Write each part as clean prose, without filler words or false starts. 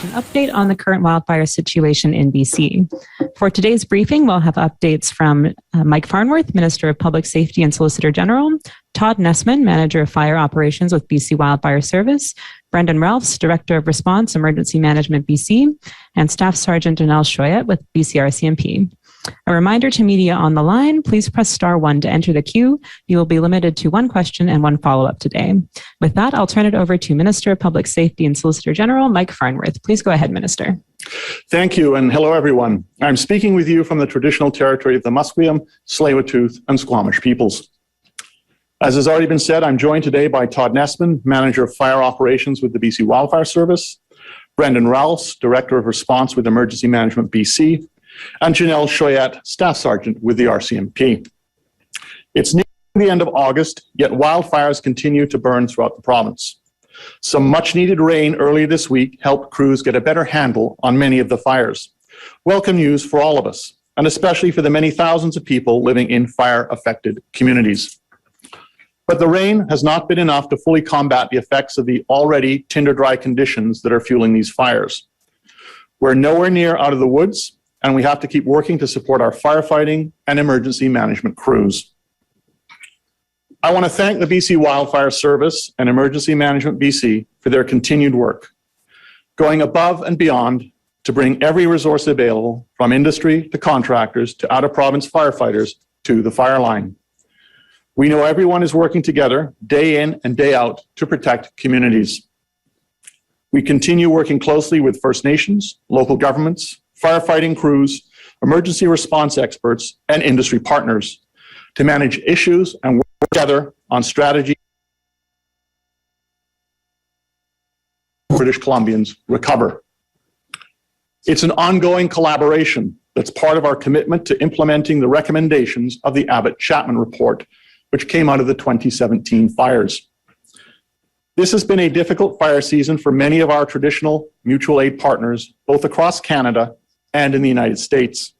An update on the current wildfire situation in BC. For today's briefing, we'll have updates from Mike Farnworth, Minister of Public Safety and Solicitor General, Todd Nessman, Manager of Fire Operations with BC Wildfire Service, Brendan Ralphs, Director of Response Emergency Management BC, and Staff Sergeant Janelle Choyette with BC RCMP. A reminder to media on the line, please press *1 to enter the queue. You will be limited to one question and one follow-up today. With that, I'll turn it over to Minister of Public Safety and Solicitor General, Mike Farnworth. Please go ahead, Minister. Thank you, and hello, everyone. I'm speaking with you from the traditional territory of the Musqueam, Tsleil-Waututh, and Squamish peoples. As has already been said, I'm joined today by Todd Nessman, Manager of Fire Operations with the BC Wildfire Service, Brendan Ralphs, Director of Response with Emergency Management BC, and Janelle Choyette, Staff Sergeant with the RCMP. It's near the end of August, yet wildfires continue to burn throughout the province. Some much-needed rain earlier this week helped crews get a better handle on many of the fires. Welcome news for all of us, and especially for the many thousands of people living in fire-affected communities. But the rain has not been enough to fully combat the effects of the already tinder-dry conditions that are fueling these fires. We're nowhere near out of the woods, and we have to keep working to support our firefighting and emergency management crews. I want to thank the BC Wildfire Service and Emergency Management BC for their continued work, going above and beyond to bring every resource available, from industry to contractors to out-of-province firefighters, to the fire line. We know everyone is working together day in and day out to protect communities. We continue working closely with First Nations, local governments, firefighting crews, emergency response experts, and industry partners to manage issues and work together on strategy British Columbians recover. It's an ongoing collaboration that's part of our commitment to implementing the recommendations of the Abbott-Chapman report, which came out of the 2017 fires. This has been a difficult fire season for many of our traditional mutual aid partners, both across Canada and in the United States.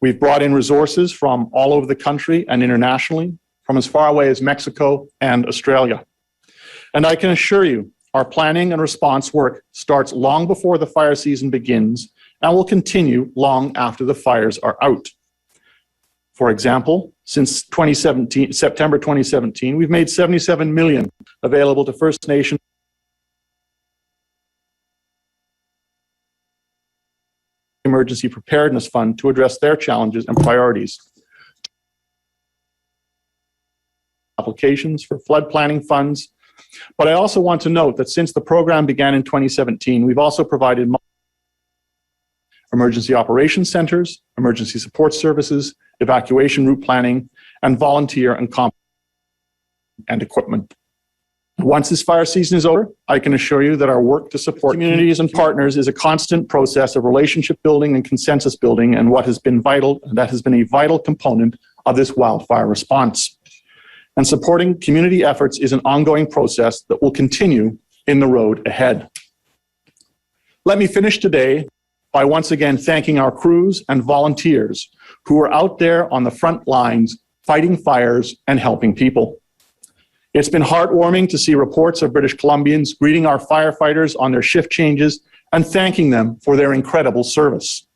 We've brought in resources from all over the country and internationally, from as far away as Mexico and Australia. And I can assure you, our planning and response work starts long before the fire season begins and will continue long after the fires are out. For example, since September 2017, we've made $77 million available to First Nations Emergency Preparedness Fund to address their challenges and priorities. Applications for flood planning funds. But I also want to note that since the program began in 2017, we've also provided emergency operations centers, emergency support services, evacuation route planning, and volunteer and equipment. Once this fire season is over, I can assure you that our work to support communities and partners is a constant process of relationship building and consensus building, and that has been a vital component of this wildfire response. And supporting community efforts is an ongoing process that will continue in the road ahead. Let me finish today by once again thanking our crews and volunteers who are out there on the front lines fighting fires and helping people. It's been heartwarming to see reports of British Columbians greeting our firefighters on their shift changes and thanking them for their incredible service.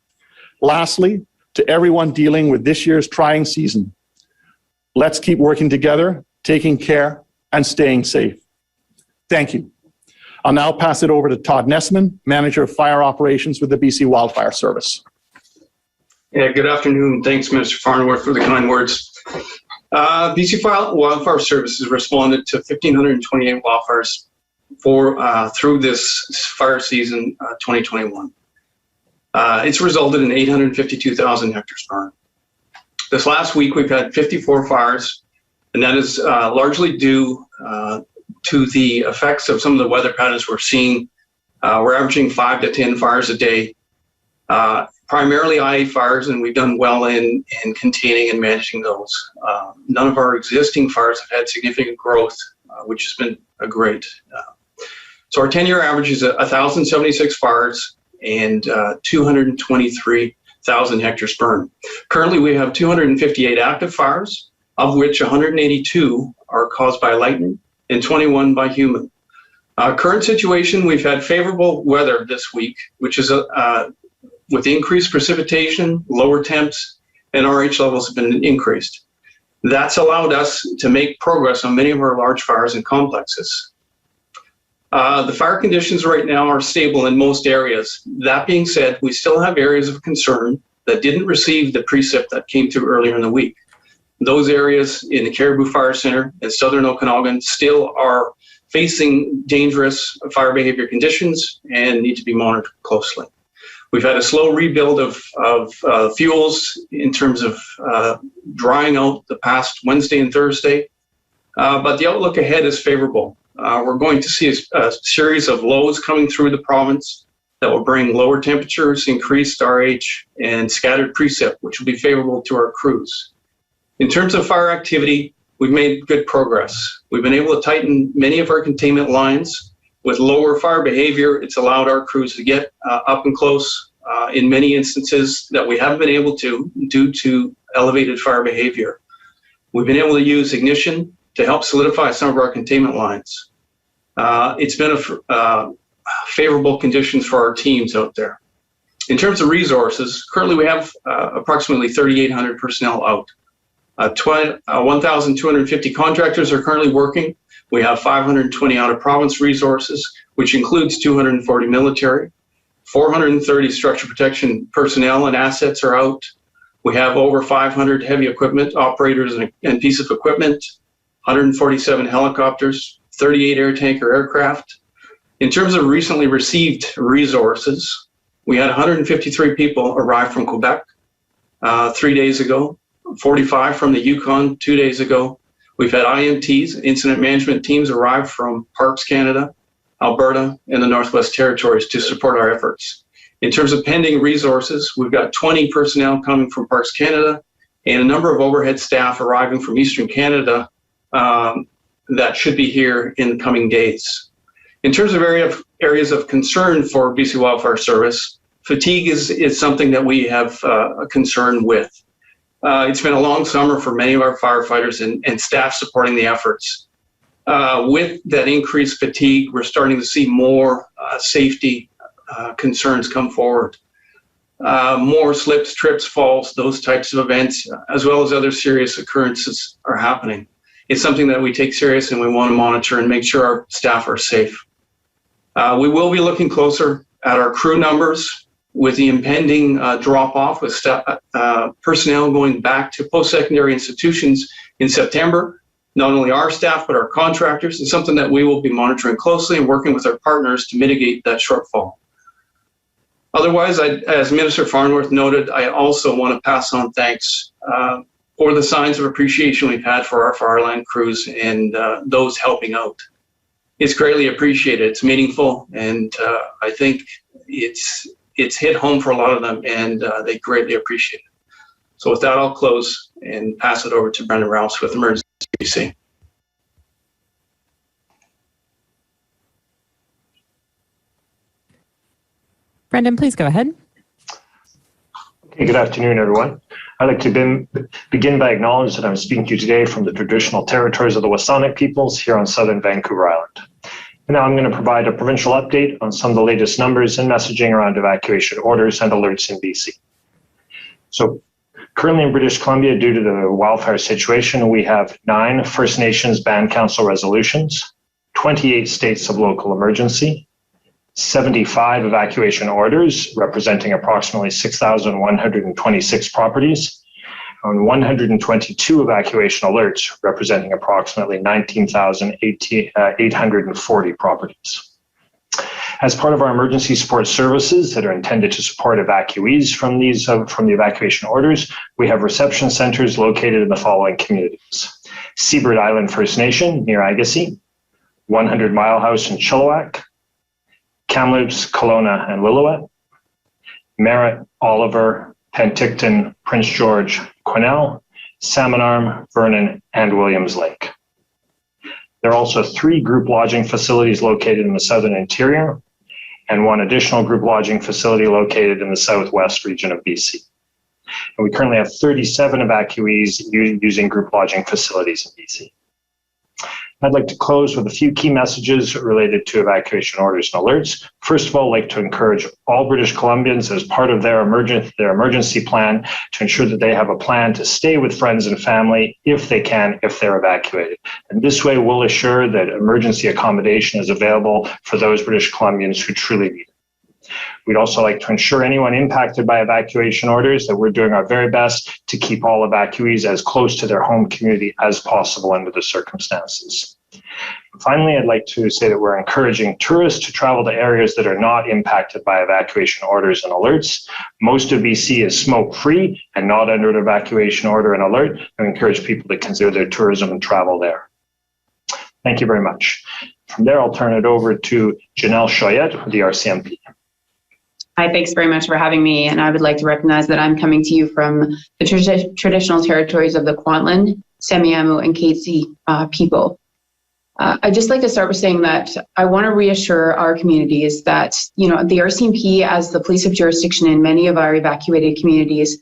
Lastly, to everyone dealing with this year's trying season, let's keep working together, taking care, and staying safe. Thank you. I'll now pass it over to Todd Nessman, Manager of Fire Operations with the BC Wildfire Service. Yeah, good afternoon. Thanks, Minister Farnworth, for the kind words. BC Wildfire Service has responded to 1,528 wildfires through this fire season 2021. It's resulted in 852,000 hectares burned. This last week, we've had 54 fires, and that is largely due to the effects of some of the weather patterns we're seeing. We're averaging 5 to 10 fires a day, primarily IA fires, and we've done well in containing and managing those. None of our existing fires have had significant growth, which has been a great. So our 10-year average is 1,076 fires and 223,000 hectares burned. Currently, we have 258 active fires, of which 182 are caused by lightning and 21 by human. Current situation, we've had favorable weather this week, which is with increased precipitation, lower temps, and RH levels have been increased. That's allowed us to make progress on many of our large fires and complexes. The fire conditions right now are stable in most areas. That being said, we still have areas of concern that didn't receive the precip that came through earlier in the week. Those areas in the Caribou Fire Center and southern Okanagan still are facing dangerous fire behavior conditions and need to be monitored closely. We've had a slow rebuild of fuels in terms of drying out the past Wednesday and Thursday, but the outlook ahead is favorable. We're going to see a series of lows coming through the province that will bring lower temperatures, increased RH, and scattered precip, which will be favorable to our crews. In terms of fire activity, we've made good progress. We've been able to tighten many of our containment lines. With lower fire behavior, it's allowed our crews to get up and close in many instances that we haven't been able to due to elevated fire behavior. We've been able to use ignition to help solidify some of our containment lines. It's been favorable conditions for our teams out there. In terms of resources, currently we have approximately 3,800 personnel out. 1,250 contractors are currently working. We have 520 out-of-province resources, which includes 240 military. 430 structure protection personnel and assets are out. We have over 500 heavy equipment operators and piece of equipment, 147 helicopters, 38 air tanker aircraft. In terms of recently received resources, we had 153 people arrive from Quebec 3 days ago, 45 from the Yukon 2 days ago. We've had IMTs, incident management teams, arrive from Parks Canada, Alberta, and the Northwest Territories to support our efforts. In terms of pending resources, we've got 20 personnel coming from Parks Canada and a number of overhead staff arriving from Eastern Canada that should be here in the coming days. In terms of areas of concern for BC Wildfire Service, fatigue is something that we have a concern with. It's been a long summer for many of our firefighters and staff supporting the efforts. With that increased fatigue, we're starting to see more safety concerns come forward. More slips, trips, falls, those types of events, as well as other serious occurrences are happening. It's something that we take serious and we want to monitor and make sure our staff are safe. We will be looking closer at our crew numbers with the impending drop-off with personnel going back to post-secondary institutions in September. Not only our staff, but our contractors. It's something that we will be monitoring closely and working with our partners to mitigate that shortfall. Otherwise, as Minister Farnworth noted, I also want to pass on thanks for the signs of appreciation we've had for our fireline crews and those helping out. It's greatly appreciated. It's meaningful, and I think it's hit home for a lot of them, and they greatly appreciate it. So with that, I'll close and pass it over to Brendan Rouse with Emergency BC. Brendan, please go ahead. Okay, good afternoon, everyone. I'd like to begin by acknowledging that I'm speaking to you today from the traditional territories of the Wasanic peoples here on southern Vancouver Island. And now I'm going to provide a provincial update on some of the latest numbers and messaging around evacuation orders and alerts in BC. So currently in British Columbia, due to the wildfire situation, we have 9 First Nations Band Council resolutions, 28 states of local emergency, 75 evacuation orders representing approximately 6,126 properties, and 122 evacuation alerts representing approximately 19,840 properties. As part of our emergency support services that are intended to support evacuees from the evacuation orders, we have reception centers located in the following communities: Seabird Island First Nation near Agassiz, 100 Mile House in Chilliwack, Kamloops, Kelowna, and Lillooet, Merritt, Oliver, Penticton, Prince George, Quesnel, Salmon Arm, Vernon, and Williams Lake. There are also 3 group lodging facilities located in the southern interior and 1 additional group lodging facility located in the southwest region of BC. And we currently have 37 evacuees using group lodging facilities in BC. I'd like to close with a few key messages related to evacuation orders and alerts. First of all, I'd like to encourage all British Columbians as part of their emergency plan to ensure that they have a plan to stay with friends and family if they can, if they're evacuated. And this way we'll assure that emergency accommodation is available for those British Columbians who truly need it. We'd also like to ensure anyone impacted by evacuation orders that we're doing our very best to keep all evacuees as close to their home community as possible under the circumstances. Finally, I'd like to say that we're encouraging tourists to travel to areas that are not impacted by evacuation orders and alerts. Most of BC is smoke-free and not under an evacuation order and alert. I encourage people to consider their tourism and travel there. Thank you very much. From there, I'll turn it over to Janelle Choyette with the RCMP. Hi, thanks very much for having me. And I would like to recognize that I'm coming to you from the traditional territories of the Kwantlen, Semiahmoo, and Katzie people. I'd just like to start with saying that I want to reassure our communities that, the RCMP, as the police of jurisdiction in many of our evacuated communities,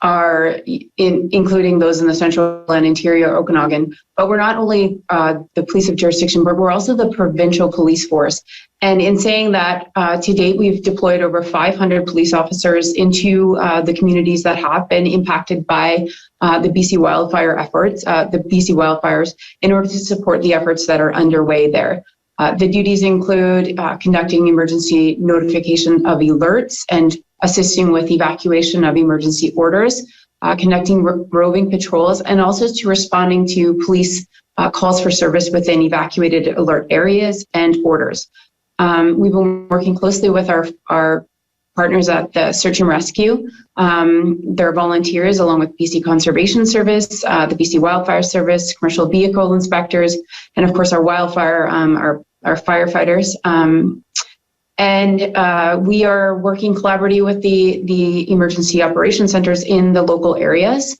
are including those in the central and interior Okanagan. But we're not only the police of jurisdiction, but we're also the provincial police force. And in saying that, to date, we've deployed over 500 police officers into the communities that have been impacted by the BC wildfire efforts, the BC wildfires, in order to support the efforts that are underway there. The duties include conducting emergency notification of alerts and assisting with evacuation of emergency orders, conducting roving patrols, and also to responding to police calls for service within evacuated alert areas and orders. We've been working closely with our partners at the Search and Rescue. They're volunteers along with BC Conservation Service, the BC Wildfire Service, commercial vehicle inspectors, and of course our our firefighters. And we are working collaboratively with the emergency operations centers in the local areas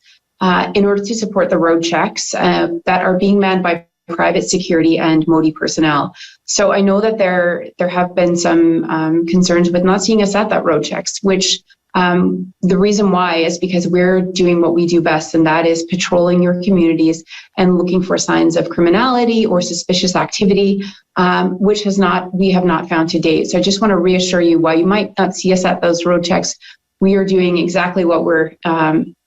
in order to support the road checks that are being manned by private security and MODI personnel. So I know that there have been some concerns with not seeing us at that road checks, which the reason why is because we're doing what we do best, and that is patrolling your communities and looking for signs of criminality or suspicious activity, which we have not found to date. So I just want to reassure you, while you might not see us at those road checks, we are doing exactly what we're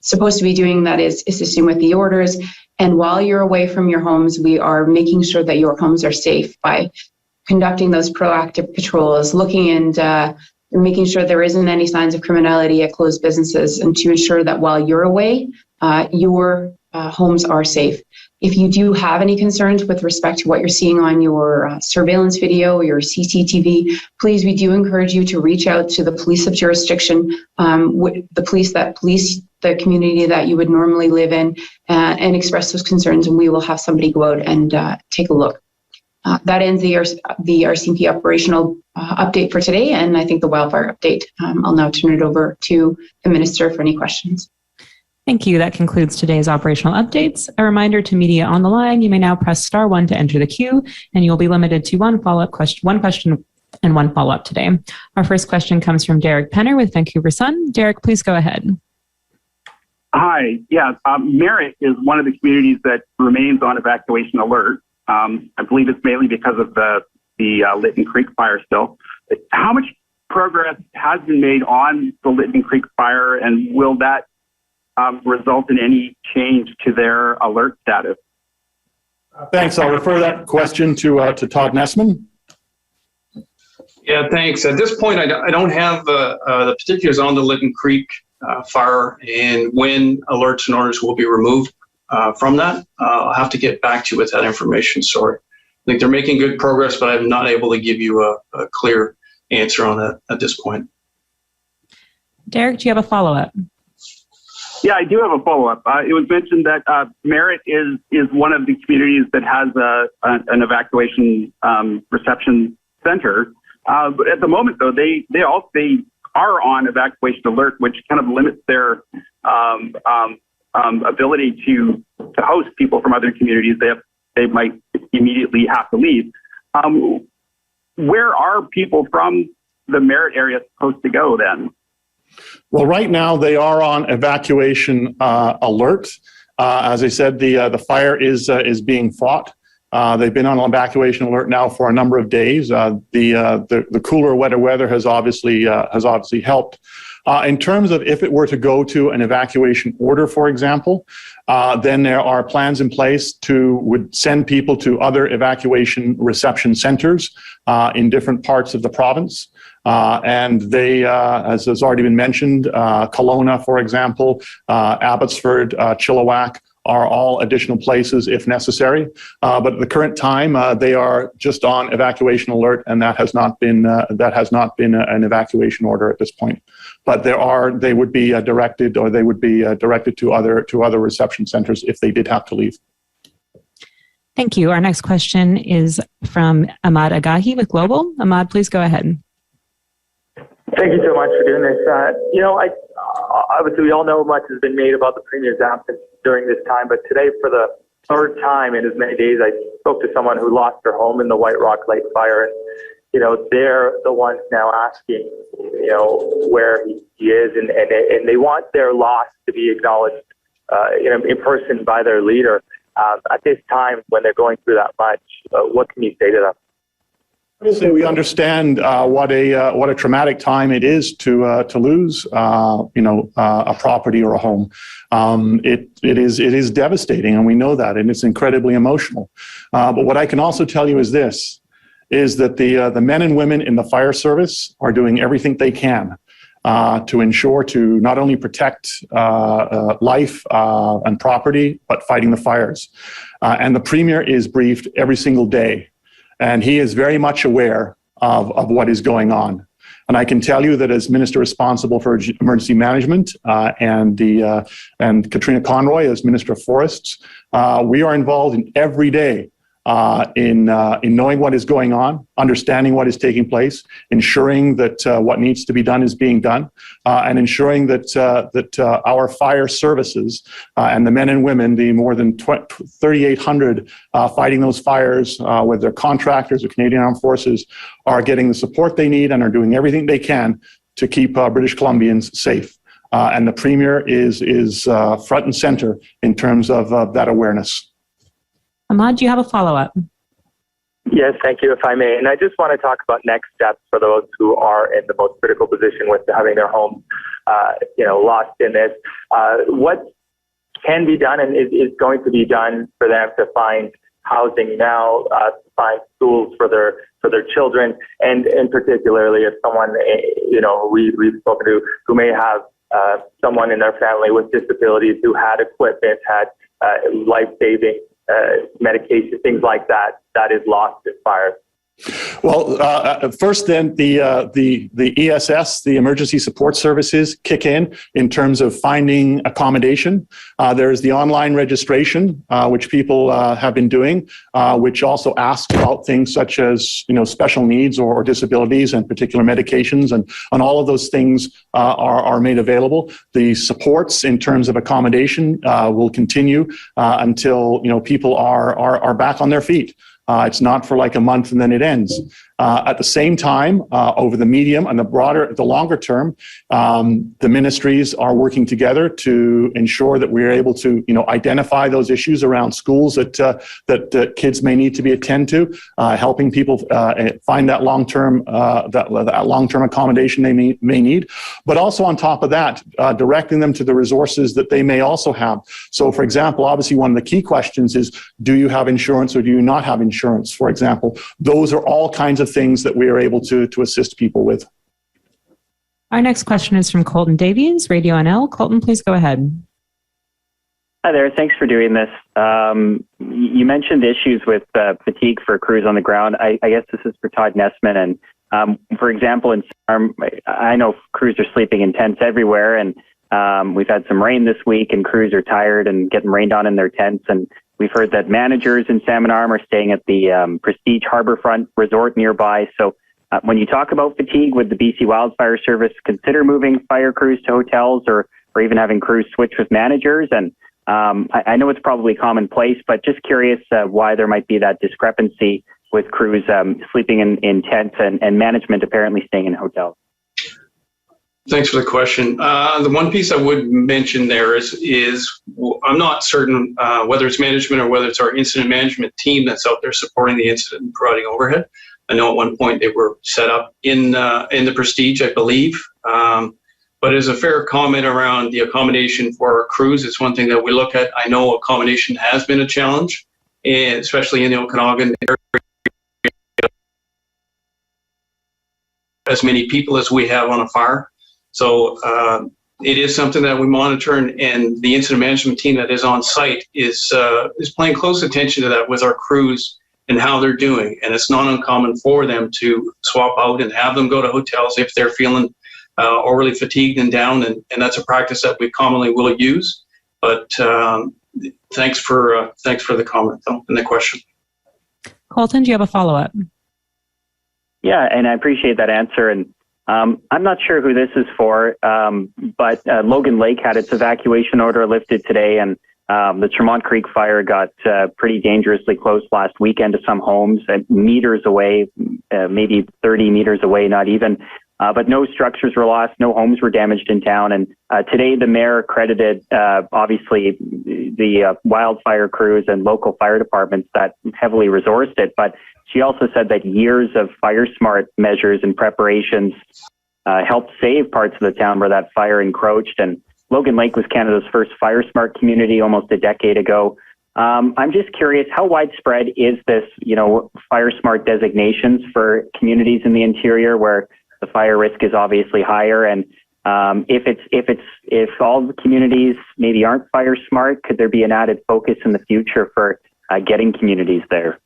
supposed to be doing, that is assisting with the orders. And while you're away from your homes, we are making sure that your homes are safe by conducting those proactive patrols, looking and making sure there isn't any signs of criminality at closed businesses, and to ensure that while you're away, your homes are safe. If you do have any concerns with respect to what you're seeing on your surveillance video or your CCTV, please, we do encourage you to reach out to the police of jurisdiction, the police that police the community that you would normally live in, and express those concerns, and we will have somebody go out and take a look. That ends the RCMP operational update for today, and I think the wildfire update. I'll now turn it over to the Minister for any questions. Thank you. That concludes today's operational updates. A reminder to media on the line, you may now press *1 to enter the queue, and you'll be limited to one question and one follow-up today. Our first question comes from Derek Penner with Vancouver Sun. Derek, please go ahead. Hi. Yeah, Merritt is one of the communities that remains on evacuation alert. I believe it's mainly because of the Lytton Creek fire still. How much progress has been made on the Lytton Creek fire, and will that result in any change to their alert status? Thanks. I'll refer that question to Todd Nessman. Yeah, thanks. At this point, I don't have the particulars on the Lytton Creek fire and when alerts and orders will be removed from that. I'll have to get back to you with that information. Sorry. I think they're making good progress, but I'm not able to give you a clear answer on that at this point. Derek, do you have a follow-up? Yeah, I do have a follow-up. It was mentioned that Merritt is one of the communities that has an evacuation reception center. But at the moment, though, they are on evacuation alert, which kind of limits their ability to host people from other communities. They might immediately have to leave. Where are people from the Merritt area supposed to go then? Well, right now they are on evacuation alert. As I said, the fire is being fought. They've been on an evacuation alert now for a number of days. The cooler, wetter weather has obviously helped. In terms of if it were to go to an evacuation order, for example, then there are plans in place would send people to other evacuation reception centers in different parts of the province. And they, as has already been mentioned, Kelowna, for example, Abbotsford, Chilliwack, are all additional places if necessary. But at the current time, they are just on evacuation alert, and that has not been an evacuation order at this point. But they would be directed to other reception centers if they did have to leave. Thank you. Our next question is from Ahmad Agahi with Global. Ahmad, please go ahead. Thank you so much for doing this. Obviously, we all know much has been made about the Premier's absence during this time, but today, for the third time in as many days, I spoke to someone who lost their home in the White Rock Lake fire, and they're the ones now asking, where he is, and they want their loss to be acknowledged, in person by their leader. At this time, when they're going through that much, what can you say to them? Obviously, we understand what a traumatic time it is to lose a property or a home. It is devastating, and we know that, and it's incredibly emotional. But what I can also tell you is this: is that the men and women in the fire service are doing everything they can to ensure to not only protect life and property, but fighting the fires. And the Premier is briefed every single day. And he is very much aware of what is going on. And I can tell you that as Minister responsible for emergency management and Katrina Conroy as Minister of Forests, we are involved in every day in knowing what is going on, understanding what is taking place, ensuring that what needs to be done is being done, and ensuring that our fire services and the men and women, the more than 3,800 fighting those fires with their contractors, the Canadian Armed Forces, are getting the support they need and are doing everything they can to keep British Columbians safe. And the Premier is front and center in terms of that awareness. Ahmad, do you have a follow-up? Yes, thank you, if I may. And I just want to talk about next steps for those who are in the most critical position with having their homes, lost in this. What can be done and is going to be done for them to find housing now, to find schools for their children, and particularly if someone, we've spoken to who may have someone in their family with disabilities who had equipment, had life-saving medication, things like that is lost in fires. Well, first then, the ESS, the Emergency Support Services, kick in terms of finding accommodation. There's the online registration, which people have been doing, which also asks about things such as special needs or disabilities and particular medications, and all of those things are made available. The supports in terms of accommodation will continue until people are back on their feet. It's not for like a month and then it ends. At the same time, over the medium and the longer term, the ministries are working together to ensure that we're able to, identify those issues around schools that kids may need to be attended to, helping people find that long-term accommodation they may need, but also on top of that, directing them to the resources that they may also have. So, for example, obviously one of the key questions is, do you have insurance or do you not have insurance? For example, those are all kinds of things that we are able to assist people with. Our next question is from Colton Davies, Radio NL. Colton, please go ahead. Hi there. Thanks for doing this. You mentioned issues with fatigue for crews on the ground. I guess this is for Todd Nessman. And for example, in SARM, I know crews are sleeping in tents everywhere, and we've had some rain this week, and crews are tired and getting rained on in their tents. And we've heard that managers in Salmon Arm are staying at the Prestige Harbourfront Resort nearby. So when you talk about fatigue, would the BC Wildfire Service consider moving fire crews to hotels or even having crews switch with managers? And I know it's probably commonplace, but just curious why there might be that discrepancy with crews sleeping in tents and management apparently staying in hotels. Thanks for the question. The one piece I would mention there is I'm not certain whether it's management or whether it's our incident management team that's out there supporting the incident and providing overhead. I know at one point they were set up in the Prestige, I believe. But as a fair comment around the accommodation for our crews, it's one thing that we look at. I know accommodation has been a challenge, and especially in the Okanagan area. As many people as we have on a fire. So it is something that we monitor, and the incident management team that is on site is paying close attention to that with our crews and how they're doing. And it's not uncommon for them to swap out and have them go to hotels if they're feeling overly fatigued and down, and that's a practice that we commonly will use. But thanks for the comment though and the question. Colton, do you have a follow-up? Yeah, and I appreciate that answer. And I'm not sure who this is for, but Logan Lake had its evacuation order lifted today, and the Tremont Creek fire got pretty dangerously close last weekend to some homes, meters away, maybe 30 meters away, not even. But no structures were lost, no homes were damaged in town. And today the mayor credited, obviously, the wildfire crews and local fire departments that heavily resourced it. But she also said that years of fire smart measures and preparations helped save parts of the town where that fire encroached. And Logan Lake was Canada's first fire smart community almost a decade ago. I'm just curious, how widespread is this, fire smart designations for communities in the interior where the fire risk is obviously higher? And if all the communities maybe aren't fire smart, could there be an added focus in the future for getting communities there?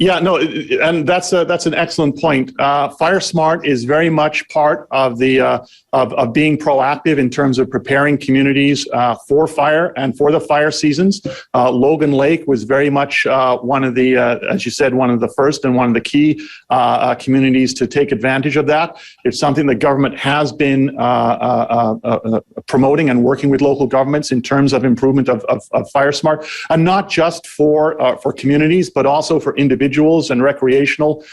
Yeah, no, and that's an excellent point. Fire Smart is very much part of the of being proactive in terms of preparing communities for fire and for the fire seasons. Logan Lake was very much one of the, as you said, one of the first and one of the key communities to take advantage of that. It's something the government has been promoting and working with local governments in terms of improvement of Fire Smart, and not just for communities, but also for individuals and recreational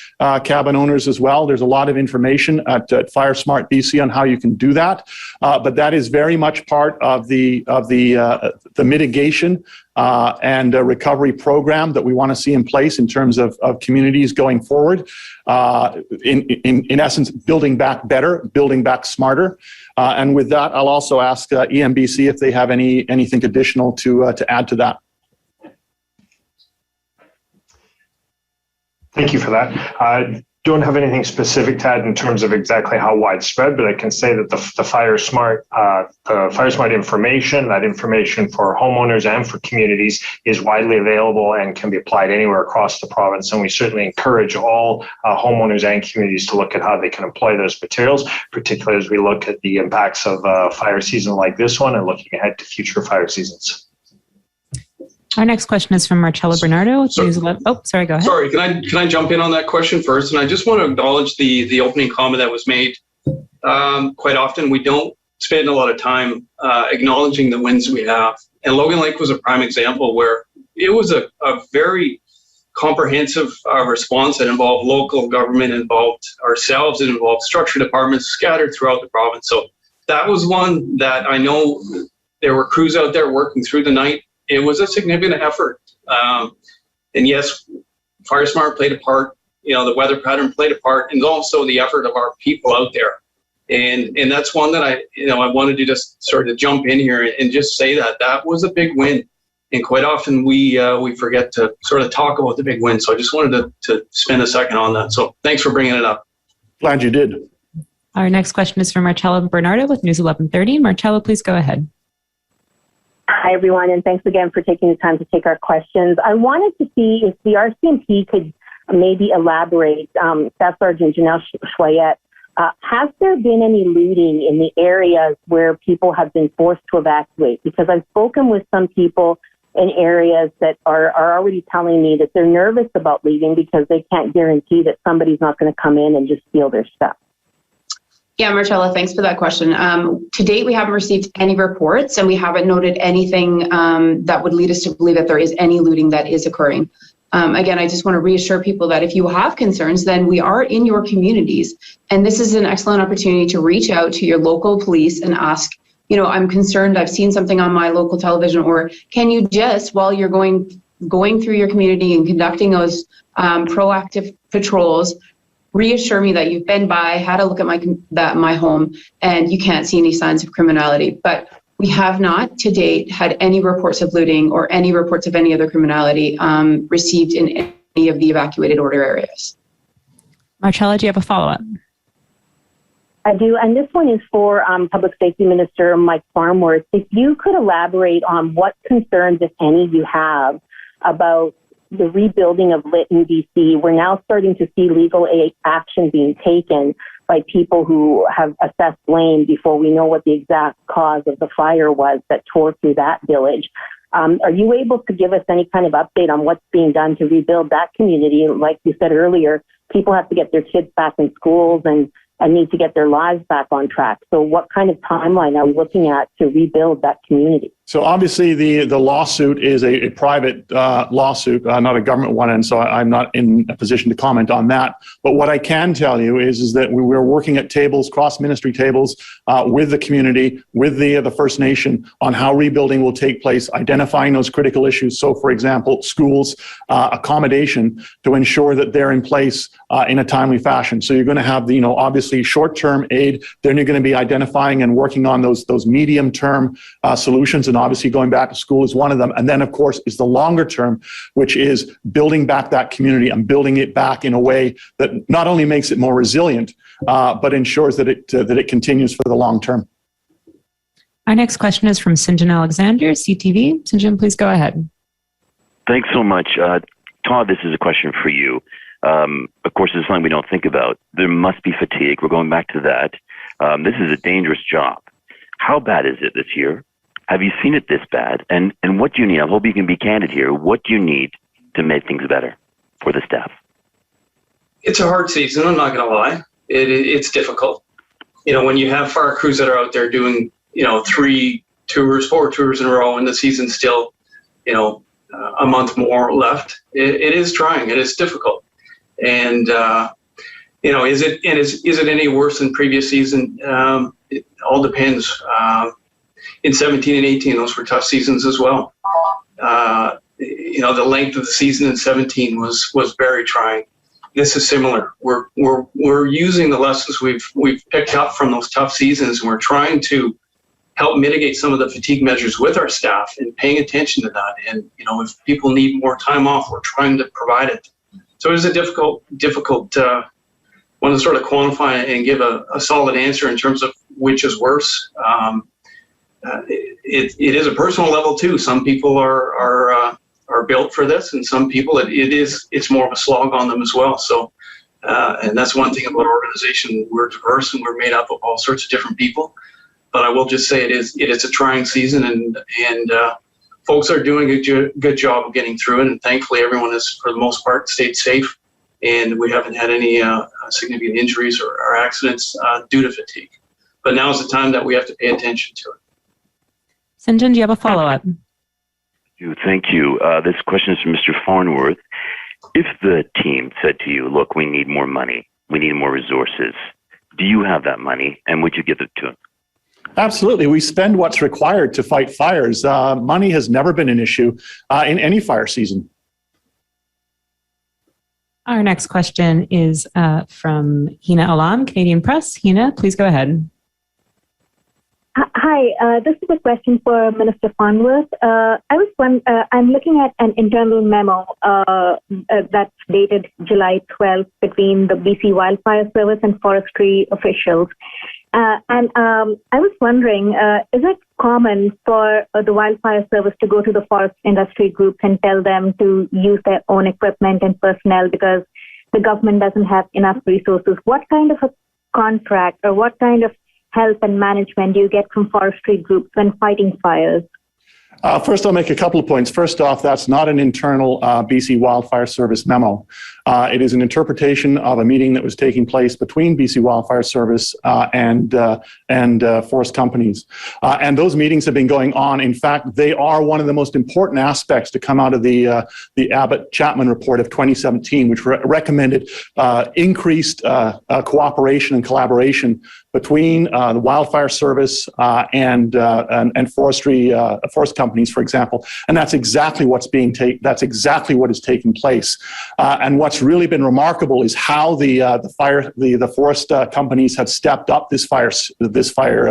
cabin owners as well. There's a lot of information at Fire Smart BC on how you can do that, but that is very much part of the mitigation and recovery program that we want to see in place in terms of communities going forward. In essence, building back better, building back smarter. And with that, I'll also ask EMBC if they have anything additional to add to that. Thank you for that. I don't have anything specific to add in terms of exactly how widespread, but I can say that the Fire Smart information, that information for homeowners and for communities, is widely available and can be applied anywhere across the province. And we certainly encourage all homeowners and communities to look at how they can employ those materials, particularly as we look at the impacts of a fire season like this one and looking ahead to future fire seasons. Our next question is from Marcella Bernardo. Oh, sorry, go ahead. Sorry, can I jump in on that question first? And I just want to acknowledge the opening comment that was made. Quite often we don't spend a lot of time acknowledging the wins we have. And Logan Lake was a prime example where it was a very comprehensive response that involved local government, involved ourselves, it involved structure departments scattered throughout the province. So that was one that I know there were crews out there working through the night. It was a significant effort. And yes, Fire Smart played a part, the weather pattern played a part, and also the effort of our people out there. And that's one that I wanted to just sort of jump in here and just say that was a big win. And quite often we forget to sort of talk about the big win. So I just wanted to spend a second on that. So thanks for bringing it up. Glad you did. Our next question is from Marcella Bernardo with News 1130. Marcella, please go ahead. Hi, everyone, and thanks again for taking the time to take our questions. I wanted to see if the RCMP could maybe elaborate, Staff Sergeant Janelle Schwayette, has there been any looting in the areas where people have been forced to evacuate? Because I've spoken with some people in areas that are already telling me that they're nervous about leaving because they can't guarantee that somebody's not going to come in and just steal their stuff. Yeah, Marcella, thanks for that question. To date, we haven't received any reports, and we haven't noted anything that would lead us to believe that there is any looting that is occurring. Again, I just want to reassure people that if you have concerns, then we are in your communities. And this is an excellent opportunity to reach out to your local police and ask, I'm concerned, I've seen something on my local television, or can you just, while you're going through your community and conducting those proactive patrols, reassure me that you've been by, had a look at my home, and you can't see any signs of criminality. But we have not to date had any reports of looting or any reports of any other criminality received in any of the evacuated order areas. Marcella, do you have a follow-up? I do, and this one is for Public Safety Minister Mike Farnworth. If you could elaborate on what concerns, if any, you have about the rebuilding of lit in BC. We're now starting to see legal action being taken by people who have assessed blame before we know what the exact cause of the fire was that tore through that village. Are you able to give us any kind of update on what's being done to rebuild that community? Like you said earlier, people have to get their kids back in schools and need to get their lives back on track. So what kind of timeline are we looking at to rebuild that community? So obviously the lawsuit is a private lawsuit, not a government one, and so I'm not in a position to comment on that. But what I can tell you is that we're working at tables, cross-ministry tables, with the community, with the First Nation on how rebuilding will take place, identifying those critical issues. So, for example, schools, accommodation to ensure that they're in place in a timely fashion. So you're going to have the, obviously short-term aid. Then you're going to be identifying and working on those medium-term solutions. And obviously going back to school is one of them. And then, of course, is the longer term, which is building back that community and building it back in a way that not only makes it more resilient, but ensures that it continues for the long term. Our next question is from Sinjan Alexander, CTV. Sinjan, please go ahead. Thanks so much. Todd, this is a question for you. Of course, it's something we don't think about. There must be fatigue. We're going back to that. This is a dangerous job. How bad is it this year? Have you seen it this bad? And what do you need? I hope you can be candid here. What do you need to make things better for the staff? It's a hard season, I'm not going to lie. It's difficult. When you have fire crews that are out there doing, 3 tours, 4 tours in a row, and the season's still, a month more left, it is trying. It is difficult. And, is it any worse than previous season? It all depends. In 17 and 18, those were tough seasons as well. The length of the season in 17 was very trying. This is similar. We're using the lessons we've picked up from those tough seasons, and we're trying to help mitigate some of the fatigue measures with our staff and paying attention to that. And if people need more time off, we're trying to provide it. So it is a difficult one to sort of quantify and give a solid answer in terms of which is worse. It is a personal level too. Some people are built for this, and some people it's more of a slog on them as well. So, and that's one thing about our organization. We're diverse and we're made up of all sorts of different people. But I will just say it is a trying season, and folks are doing a good job of getting through it. And thankfully, everyone has, for the most part, stayed safe, and we haven't had any significant injuries or accidents due to fatigue. But now is the time that we have to pay attention to it. Sinjan, do you have a follow-up? Thank you. This question is from Mr. Farnworth. If the team said to you, look, we need more money, we need more resources, do you have that money, and would you give it to them? Absolutely. We spend what's required to fight fires. Money has never been an issue in any fire season. Our next question is from Hina Alam, Canadian Press. Hina, please go ahead. Hi, this is a question for Minister Farnworth. I'm looking at an internal memo that's dated July 12th between the BC Wildfire Service and forestry officials. And I was wondering, is it common for the Wildfire Service to go to the forest industry groups and tell them to use their own equipment and personnel because the government doesn't have enough resources? What kind of a contract or what kind of help and management do you get from forestry groups when fighting fires? First, I'll make a couple of points. First off, that's not an internal BC Wildfire Service memo. It is an interpretation of a meeting that was taking place between BC Wildfire Service and forest companies. And those meetings have been going on. In fact, they are one of the most important aspects to come out of the Abbott-Chapman report of 2017, which recommended increased cooperation and collaboration between the Wildfire Service and forest companies, for example, and that's exactly what is taking place. And what's really been remarkable is how the forest companies have stepped up this fire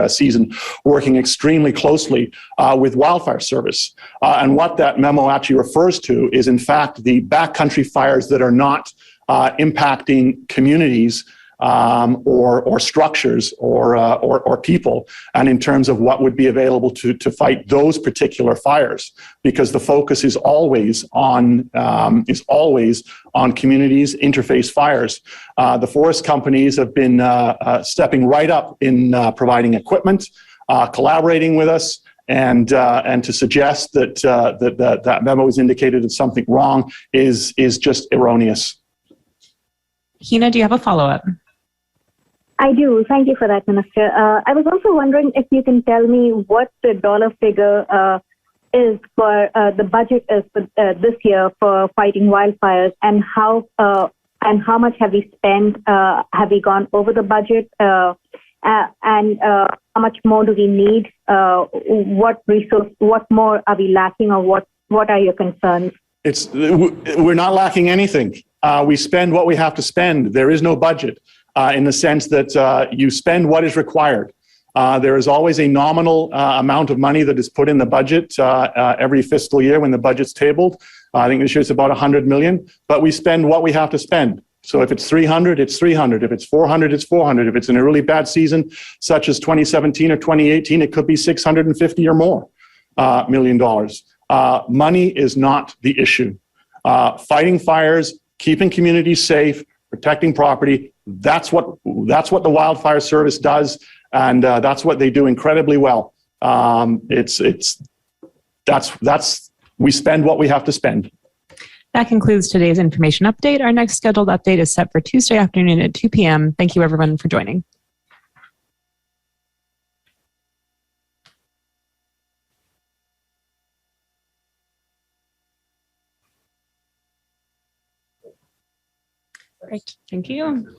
season, working extremely closely with Wildfire Service. And what that memo actually refers to is, in fact, the backcountry fires that are not impacting communities or structures or people, and in terms of what would be available to fight those particular fires, because the focus is always on communities, interface fires. The forest companies have been stepping right up in providing equipment, collaborating with us. And to suggest that memo is indicated as something wrong is just erroneous. Hina, do you have a follow-up? I do. Thank you for that, Minister. I was also wondering if you can tell me what the dollar figure is for the budget is for this year for fighting wildfires, and how much have we spent? Have we gone over the budget? And how much more do we need? What more are we lacking, or what are your concerns? We're not lacking anything. We spend what we have to spend. There is no budget. In the sense that you spend what is required. There is always a nominal amount of money that is put in the budget every fiscal year when the budget's tabled. I think this year it's about 100 million, but we spend what we have to spend. So if it's 300, it's 300. If it's 400, it's 400. If it's in a really bad season, such as 2017 or 2018, it could be 650 or more $million. Money is not the issue. Fighting fires, keeping communities safe, protecting property, that's what the Wildfire Service does, and that's what they do incredibly well. We spend what we have to spend. That concludes today's information update. Our next scheduled update is set for Tuesday afternoon at 2 p.m. Thank you, everyone, for joining. Great. Thank you.